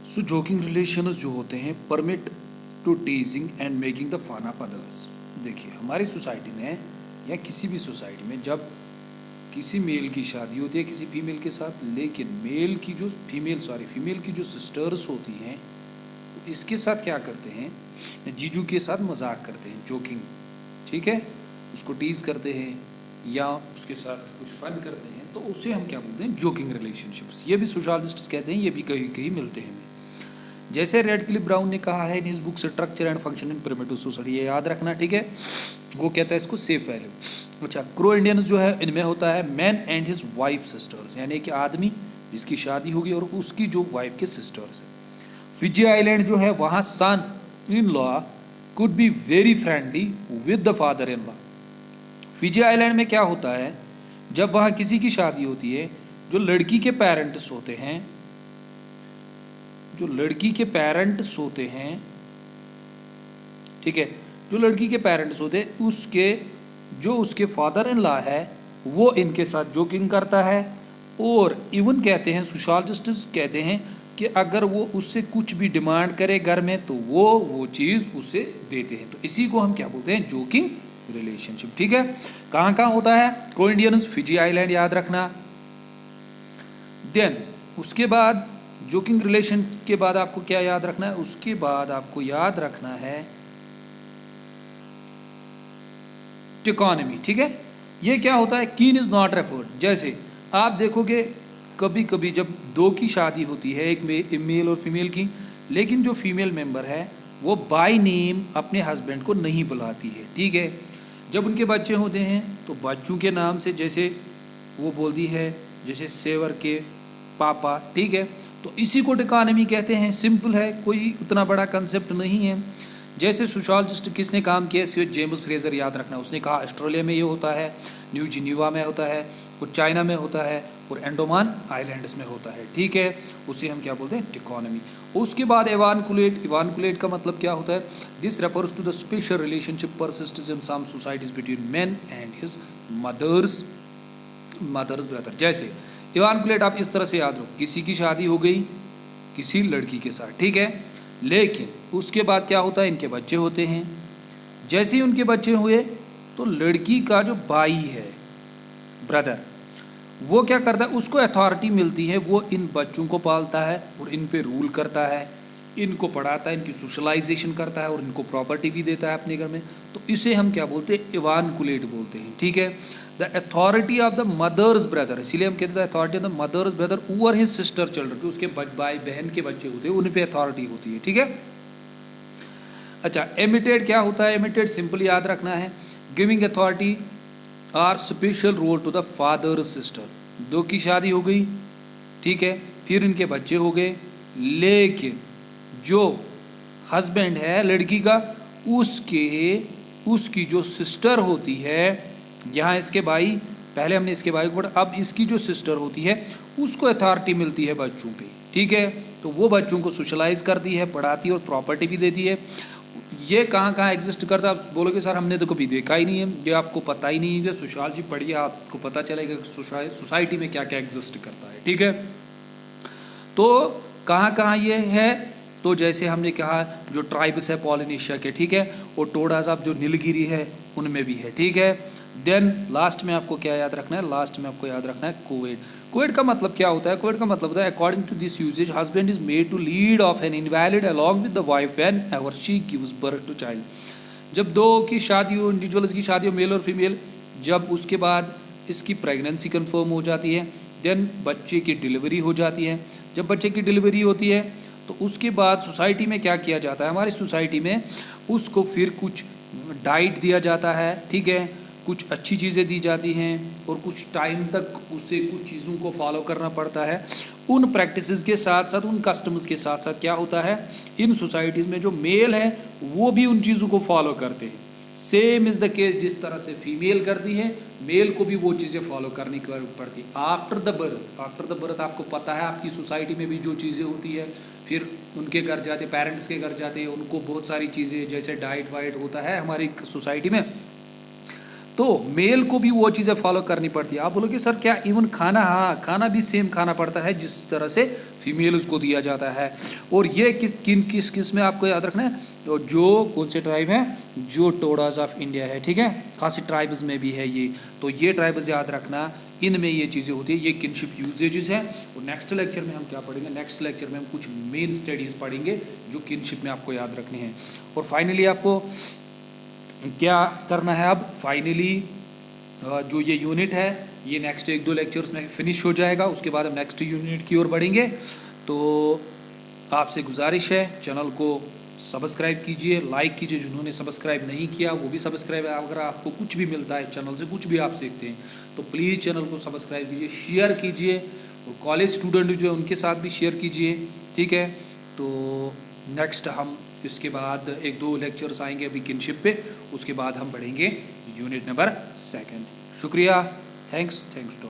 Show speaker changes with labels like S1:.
S1: सो joking relations जो होते हैं permit to teasing and making the fun of others. देखिए हमारी सोसाइटी में या किसी भी सोसाइटी में जब किसी मेल की शादी होती है किसी फीमेल के साथ, लेकिन मेल की जो फीमेल की जो सिस्टर्स होती हैं तो इसके साथ क्या करते हैं, जीजू के साथ मजाक करते हैं, जोकिंग, ठीक है, उसको टीज करते हैं या उसके साथ कुछ फन करते हैं, तो उसे हम क्या बोलते हैं, जोकिंग रिलेशनशिप्स। ये भी सोशोलॉजिस्ट कहते हैं, ये भी कहीं कहीं मिलते हैं। जैसे रेडक्लिफ ब्राउन ने कहा है in his book structure and function in primitive society, ये याद रखना, ठीक है। वो कहता है इसको सेफ वैल्यू। अच्छा, क्रो इंडियंस जो है इनमें होता है man and his wife sisters, यानी कि आदमी जिसकी शादी होगी और उसकी जो वाइफ के सिस्टर्स है। फिजी आइलैंड जो है वहाँ son in law could be very friendly with the father in law. Fiji island में क्या होता है, जब वहाँ किसी की शादी होती है, जो लड़की के पेरेंट्स होते हैं, जो लड़की के पेरेंट्स होते हैं, ठीक है, जो लड़की के पेरेंट्स होते हैं उसके जो उसके फादर इन लॉ है वो इनके साथ जोकिंग करता है। और इवन कहते हैं सोशोलॉजिस्ट कहते हैं कि अगर वो उससे कुछ भी डिमांड करे घर में तो वो चीज़ उसे देते हैं। तो इसी को हम क्या बोलते हैं, जोकिंग रिलेशनशिप, ठीक है। कहाँ कहाँ होता है, को इंडियंस, फिजी आइलैंड, याद रखना। देन उसके बाद जोकिंग रिलेशन के बाद आपको क्या याद रखना है, उसके बाद आपको याद रखना है इकोनॉमी, ठीक है। ये क्या होता है, कीन इज नॉट रेफर्ड। जैसे आप देखोगे कभी कभी जब दो की शादी होती है, एक मेल और फीमेल की, लेकिन जो फीमेल मेंबर है वो बाय नेम अपने हस्बैंड को नहीं बुलाती है, ठीक है। जब उनके बच्चे होते हैं तो बच्चों के नाम से जैसे वो बोलती है, जैसे सेवर के पापा, ठीक है। तो इसी को इकोनॉमी कहते हैं। सिंपल है, कोई उतना बड़ा कंसेप्ट नहीं है। जैसे सोशोलॉजिस्ट किसने काम किया, इसके जेम्स फ्रेजर, याद रखना। उसने कहा ऑस्ट्रेलिया में ये होता है, न्यू जिनीवा में होता है, और चाइना में होता है, और एंडोमान आइलैंड्स में होता है, ठीक है। उसे हम क्या बोलते हैं, इकोनॉमी। उसके बाद इवानकुलेट। इवानकुलेट का मतलब क्या होता है, this refers to the special relationship persistence in some societies between man and his mother's brother. जैसे इवानकुलेट आप इस तरह से याद रखो, किसी की शादी हो गई किसी लड़की के साथ, ठीक है, लेकिन उसके बाद क्या होता है, इनके बच्चे होते हैं। जैसे ही उनके बच्चे हुए तो लड़की का जो भाई है, ब्रदर, वो क्या करता है, उसको अथॉरिटी मिलती है, वो इन बच्चों को पालता है और इन पे रूल करता है, इनको पढ़ाता है, इनकी सोशलाइजेशन करता है और इनको प्रॉपर्टी भी देता है अपने घर में। तो इसे हम क्या बोलते हैं, इवानकुलेट बोलते हैं, ठीक है। The authority of the mother's brother, इसीलिए हम कहते हैं authority of the mother's brother over his sister children, जो उसके भाई बहन के बच्चे होते हैं उन पे अथॉरिटी होती है, ठीक है। अच्छा, एमिटेड क्या होता है, एमिटेड सिंपल याद रखना है, giving authority or special role to the father sister. दो की शादी हो गई, ठीक है, फिर इनके बच्चे हो गए, लेकिन जो हस्बैंड है लड़की का, उसकी जो सिस्टर होती है, यहाँ इसके भाई, पहले हमने इसके भाई को पढ़ा, अब इसकी जो सिस्टर होती है उसको अथॉरिटी मिलती है बच्चों पे, ठीक है। तो वो बच्चों को सोशलाइज करती है, पढ़ाती है और प्रॉपर्टी भी देती है। ये कहाँ कहाँ एग्जिस्ट करता है, आप बोलोगे सर हमने तो कभी देखा ही नहीं है, ये आपको पता ही नहीं है। सोशियोलॉजी पढ़िए, आपको पता चलेगा सोसाइटी में क्या क्या एग्जिस्ट करता है, ठीक है। तो कहाँ कहाँ ये है, तो जैसे हमने कहा जो ट्राइब्स है पॉलिनेशिया के, ठीक है, और टोडास आप जो नीलगिरी है उनमें भी है, ठीक है। देन लास्ट में आपको क्या याद रखना है, लास्ट में आपको याद रखना है कोविड। कोविड का मतलब क्या होता है, कोविड का मतलब होता है according to this usages husband is made to lead of an invalid along with the wife whenever she gives birth to child. जब दो की शादी हो, इंडिविजुअल्स की शादी हो, मेल और फीमेल, जब उसके बाद इसकी प्रेगनेंसी कंफर्म हो जाती है, देन बच्चे की डिलीवरी हो जाती है। जब बच्चे की डिलीवरी होती है तो उसके बाद सोसाइटी में क्या किया जाता है, हमारी सोसाइटी में उसको फिर कुछ डाइट दिया जाता है, ठीक है, कुछ अच्छी चीज़ें दी जाती हैं और कुछ टाइम तक उसे कुछ चीज़ों को फॉलो करना पड़ता है। उन प्रैक्टिसेस के साथ साथ, उन कस्टम्स के साथ साथ क्या होता है, इन सोसाइटीज़ में जो मेल है वो भी उन चीज़ों को फॉलो करते हैं। सेम इज़ द केस, जिस तरह से फीमेल करती है मेल को भी वो चीज़ें फॉलो करनी पड़ती। आफ्टर द बर्थ आपको पता है आपकी सोसाइटी में भी जो चीज़ें होती है, फिर उनके घर जाते, पेरेंट्स के घर जाते हैं, उनको बहुत सारी चीज़ें जैसे डाइट वाइट होता है हमारी सोसाइटी में, तो मेल को भी वो चीज़ें फॉलो करनी पड़ती है। आप बोलोगे सर क्या इवन खाना, हाँ खाना भी सेम खाना पड़ता है जिस तरह से फीमेल उसको दिया जाता है। और ये किस में आपको याद रखना है, तो जो कौन से ट्राइब हैं, जो टोडास ऑफ इंडिया है, ठीक है, खासी ट्राइब्स में भी है ये, तो ये ट्राइब्स याद रखना, इनमें ये चीज़ें होती है, ये किनशिप यूजेजेस हैं। और नेक्स्ट लेक्चर में हम क्या पढ़ेंगे, नेक्स्ट लेक्चर में हम कुछ मेन स्टडीज़ पढ़ेंगे जो किनशिप में आपको याद रखनी है। और फाइनली आपको क्या करना है, अब फाइनली जो ये यूनिट है ये नेक्स्ट 1-2 लेक्चर्स में फिनिश हो जाएगा, उसके बाद हम नेक्स्ट यूनिट की ओर बढ़ेंगे। तो आपसे गुजारिश है चैनल को सब्सक्राइब कीजिए, लाइक कीजिए, जिन्होंने सब्सक्राइब नहीं किया वो भी सब्सक्राइब, अगर आपको कुछ भी मिलता है चैनल से, कुछ भी आप सीखते हैं तो प्लीज़ चैनल को सब्सक्राइब कीजिए, शेयर कीजिए, और कॉलेज स्टूडेंट जो है उनके साथ भी शेयर कीजिए, ठीक है। तो नेक्स्ट हम इसके बाद 1-2 लेक्चर्स आएंगे अभी किनशिप पे, उसके बाद हम बढ़ेंगे यूनिट नंबर 2। शुक्रिया, थैंक्स टू